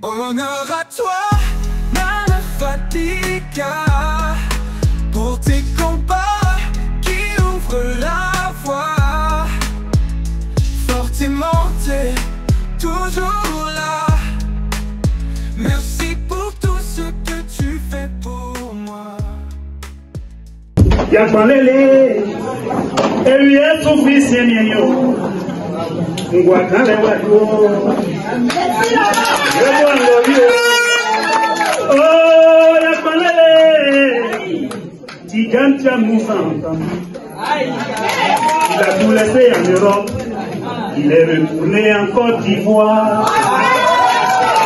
Honneur à toi, Nana Fatiga, pour tes combats qui ouvrent la voie. Fortement, t'es toujours là. Merci pour tout ce que tu fais pour moi. Yakwalele, ewie souffri sienyo. Ngwakale wako. Oh, Yakwalele, Tigantia Moussa. Il a tout laissé en Europe. Il est retourné en Côte d'Ivoire.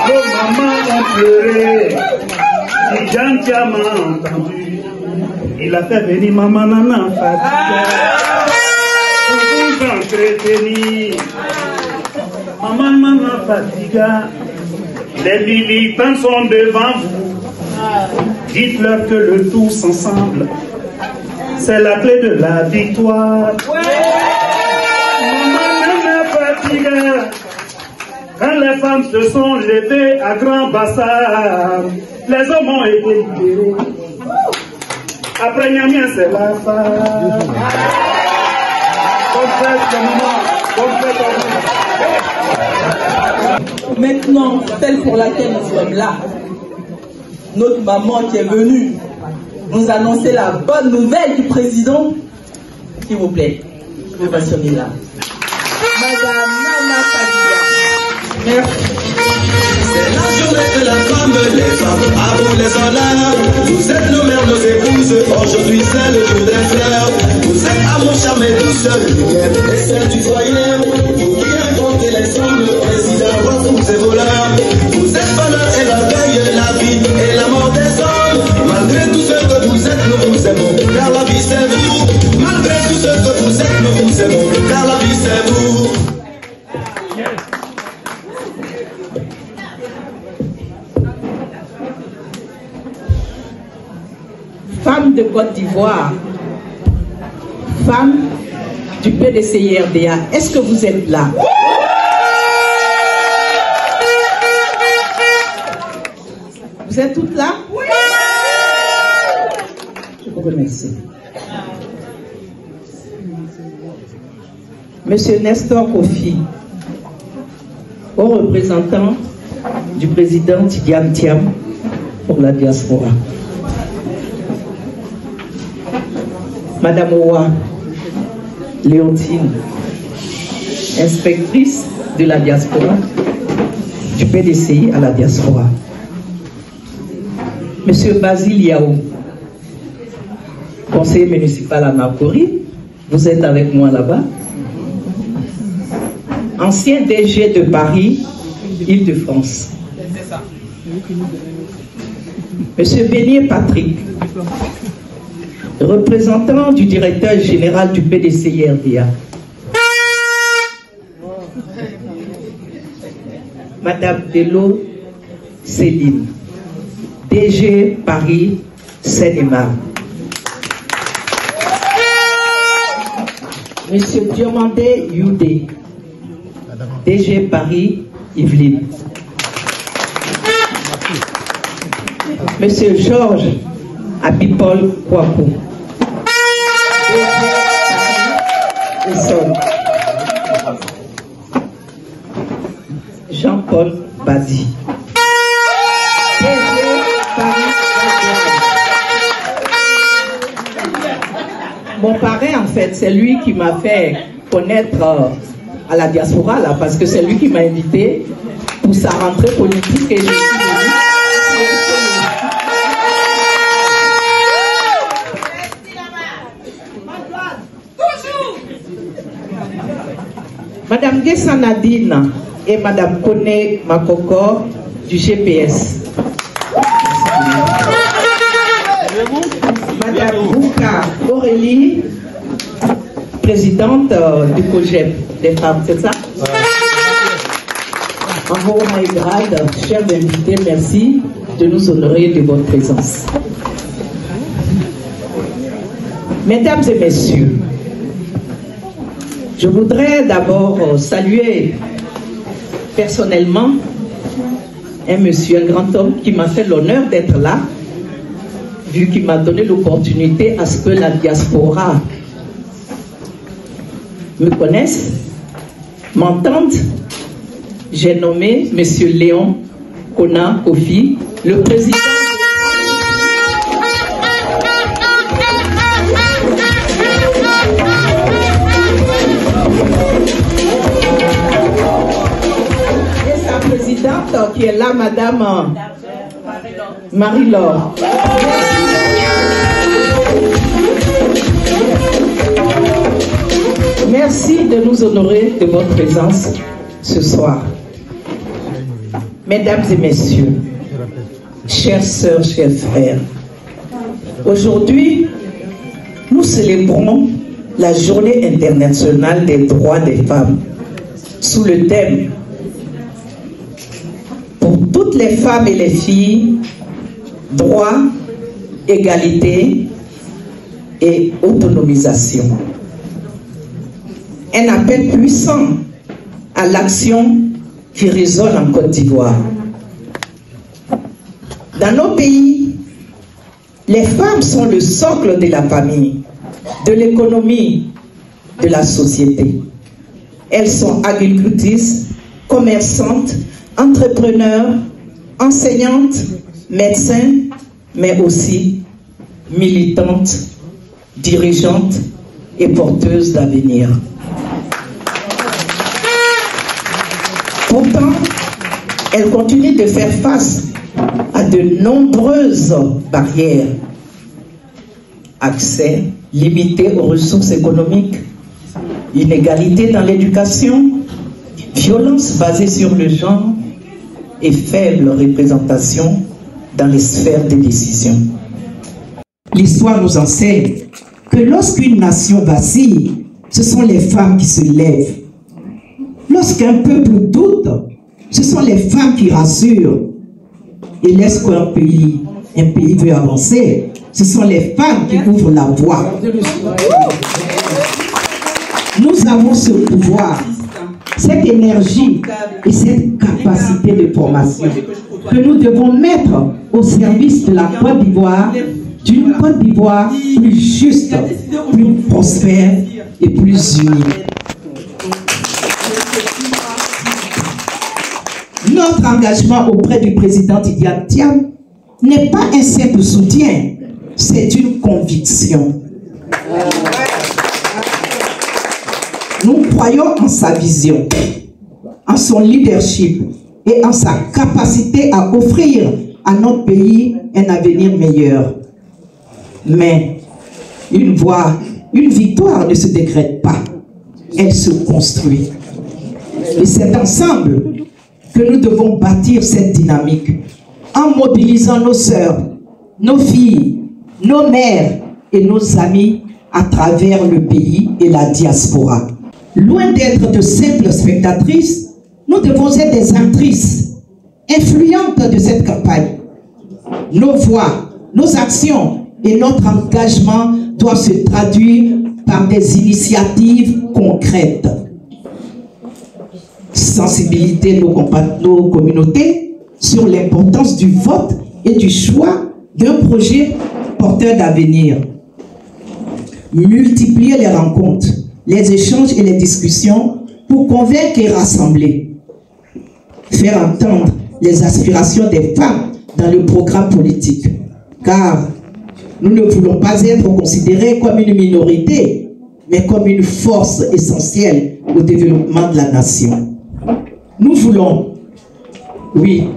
Nos mamans ont pleuré. Tigantia m'a entendu. Il a fait venir maman Nana Fatiga pour vous entretenir. Maman Nana Fatiga, les militants sont devant vous. Dites-leur que le tous ensemble, c'est la clé de la victoire. Maman Nana Fatiga, quand les femmes se sont levées à Grand Bassam, les hommes ont été libérés. Après Niamien, c'est la femme. Maintenant, celle pour laquelle nous sommes là, notre maman qui est venue nous annoncer la bonne nouvelle du président, s'il vous plaît, vous passionnez là. Madame Nana Fatiga. Merci. C'est la journée de la femme, les femmes, à vous les honneurs. Vous êtes nos mères, nos épouses, aujourd'hui c'est le jour des fleurs. Vous êtes amour, charme et douceur, lumière et celle du foyer. Vous qui inventez les sommes, le président, refous et voleurs. Vous êtes bonheur et l'orgueil, la vie et la mort des hommes. Malgré tout ce que vous êtes, nous vous aimons, car la vie c'est vous. Malgré tout ce que vous êtes, nous vous aimons, car la vie c'est vous. Femme de Côte d'Ivoire, femme du PDCI-RDA, est-ce que vous êtes là? Vous êtes toutes là? Oui. Je vous remercie. Monsieur Nestor Kofi, au représentant du président Tidiane Thiam pour la diaspora. Madame Owa Léontine, inspectrice de la diaspora, du PDCI à la diaspora. Monsieur Basile Yao, conseiller municipal à Napoli, vous êtes avec moi là-bas. Ancien DG de Paris, Île-de-France. Monsieur Bénier Patrick, représentant du directeur général du PDCI-RDA. Madame Delo Céline, DG Paris Seine-et-Marne. Monsieur Diomandé Youdé, DG Paris Yvelines. Monsieur Georges Abipol Kouakou, Jean-Paul Badi, mon parrain en fait, c'est lui qui m'a fait connaître à la diaspora là, parce que c'est lui qui m'a invité pour sa rentrée politique et je suis venue. Madame Gessa Nadine et Madame Kone Makoko du GPS. Madame Bouka Aurélie, présidente du COGEP des femmes, c'est ça? En vos rang et grade, chers invités, merci de nous honorer de votre présence. Mesdames et messieurs, je voudrais d'abord saluer personnellement un monsieur, un grand homme qui m'a fait l'honneur d'être là, vu qu'il m'a donné l'opportunité à ce que la diaspora me connaisse, m'entende. J'ai nommé monsieur Léon Kona Kofi, le président. Et sa présidente qui est là, madame Marie-Laure. Merci de nous honorer de votre présence ce soir. Mesdames et messieurs, chères sœurs, chers frères, aujourd'hui, nous célébrons la Journée internationale des droits des femmes sous le thème pour toutes les femmes et les filles, droit, égalité et autonomisation. Un appel puissant à l'action qui résonne en Côte d'Ivoire. Dans nos pays, les femmes sont le socle de la famille, de l'économie, de la société. Elles sont agricultrices, commerçantes, entrepreneurs, enseignantes, médecins, mais aussi militantes, dirigeantes et porteuses d'avenir. Pourtant, elles continuent de faire face à de nombreuses barrières. Accès limité aux ressources économiques, inégalité dans l'éducation, violence basée sur le genre et faible représentation dans les sphères de décision. L'histoire nous enseigne que lorsqu'une nation vacille, ce sont les femmes qui se lèvent. Lorsqu'un peuple doute, ce sont les femmes qui rassurent. Et lorsqu'un pays veut avancer, ce sont les femmes qui ouvrent la voie. Nous avons ce pouvoir, cette énergie et cette capacité de formation que nous devons mettre au service de la Côte d'Ivoire, d'une Côte d'Ivoire plus juste, plus prospère et plus unie. Notre engagement auprès du président Tidjane Thiam n'est pas un simple soutien, c'est une conviction. Nous croyons en sa vision, en son leadership et en sa capacité à offrir à notre pays un avenir meilleur. Mais une victoire ne se décrète pas, elle se construit. Et c'est ensemble que nous devons bâtir cette dynamique en mobilisant nos sœurs, nos filles, nos mères et nos amis à travers le pays et la diaspora. Loin d'être de simples spectatrices, nous devons être des actrices influentes de cette campagne. Nos voix, nos actions et notre engagement doivent se traduire par des initiatives concrètes. Sensibiliser nos communautés sur l'importance du vote et du choix d'un projet porteur d'avenir. Multiplier les rencontres, les échanges et les discussions pour convaincre et rassembler. Faire entendre les aspirations des femmes dans le programme politique. Car nous ne voulons pas être considérés comme une minorité, mais comme une force essentielle au développement de la nation. Nous voulons, oui,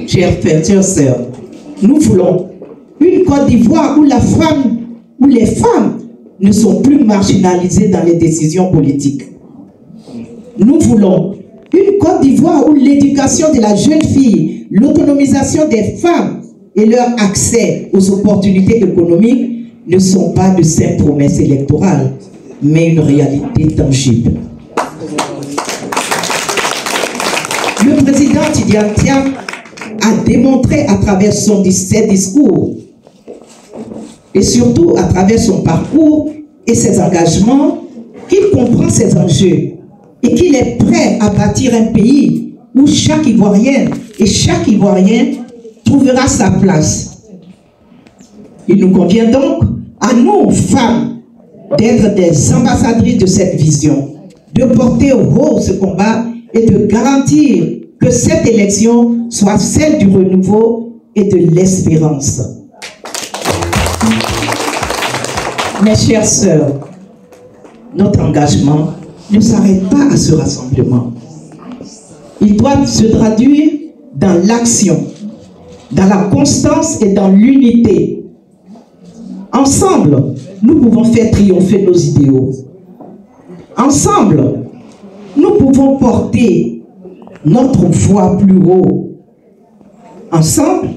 chers frères, chères sœurs, nous voulons une Côte d'Ivoire où les femmes ne sont plus marginalisées dans les décisions politiques. Nous voulons une Côte d'Ivoire où l'éducation de la jeune fille, l'autonomisation des femmes et leur accès aux opportunités économiques ne sont pas de simples promesses électorales, mais une réalité tangible. Le président Tidjane Thiam a démontré à travers ses discours et surtout à travers son parcours et ses engagements qu'il comprend ses enjeux et qu'il est prêt à bâtir un pays où chaque Ivoirienne et chaque Ivoirien trouvera sa place. Il nous convient donc à nous, femmes, d'être des ambassadrices de cette vision, de porter haut ce combat et de garantir que cette élection soit celle du renouveau et de l'espérance. Mes chères sœurs, notre engagement ne s'arrête pas à ce rassemblement. Il doit se traduire dans l'action, dans la constance et dans l'unité. Ensemble, nous pouvons faire triompher nos idéaux. Ensemble, nous pouvons porter notre voix plus haut. Ensemble,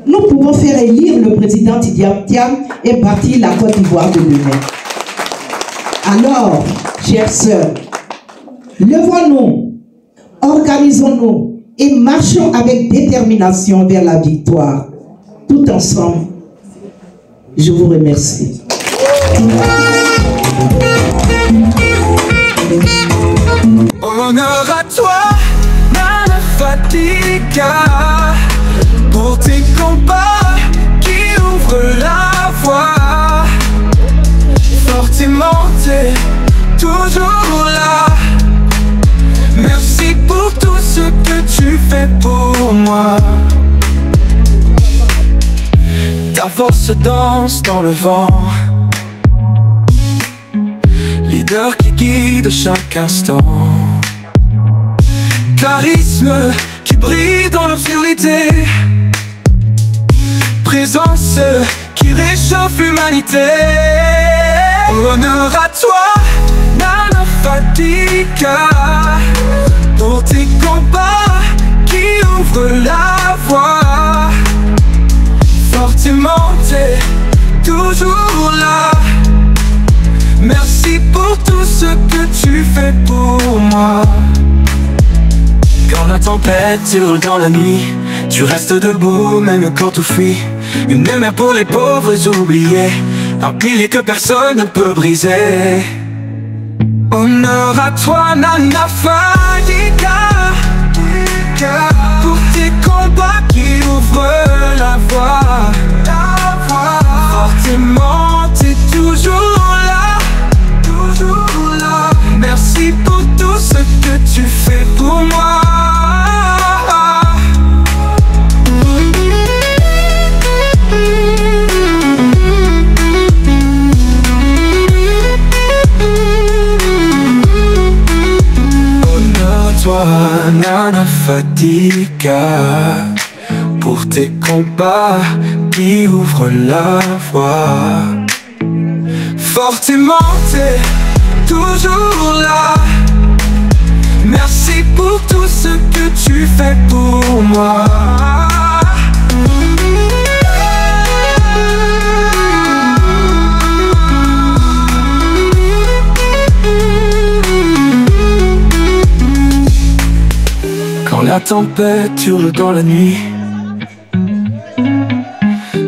nous pouvons faire élire le président Tidiane Thiam et bâtir la Côte d'Ivoire de demain. Alors, chères sœurs, levons-nous, organisons-nous et marchons avec détermination vers la victoire. Tout ensemble, je vous remercie. Honneur à toi, Nana Fadika, pour tes combats qui ouvrent la voie. Fortement, t'es toujours là. Merci pour tout ce que tu fais pour moi. Ta force danse dans le vent, leader qui guide chaque instant. Charisme qui brille dans l'obscurité, présence qui réchauffe l'humanité. Honneur à toi, Nana Fadika, pour tes combats qui ouvrent la voie. Fortement, t'es toujours là. Merci pour tout ce que tu fais pour moi. Quand la tempête hurle dans la nuit, tu restes debout même quand tout fuit. Une mère pour les pauvres oubliés, un pilier que personne ne peut briser. Honneur à toi, Nana Fadika, pour tes combats qui ouvrent la voie. Fortement, t'es toujours là, toujours là. Merci pour tout ce que tu fais pour moi. Honneur à toi, Nana Fadika, pour tes combats qui ouvrent la voie. Fortement, t'es toujours là. Merci pour tout ce que tu fais pour moi. Quand la tempête hurle dans la nuit,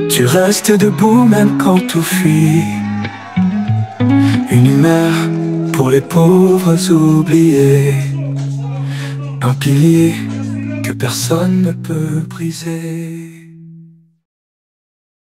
tu restes debout même quand tout fuit. Une mère pour les pauvres oubliés, un pilier que personne ne peut briser.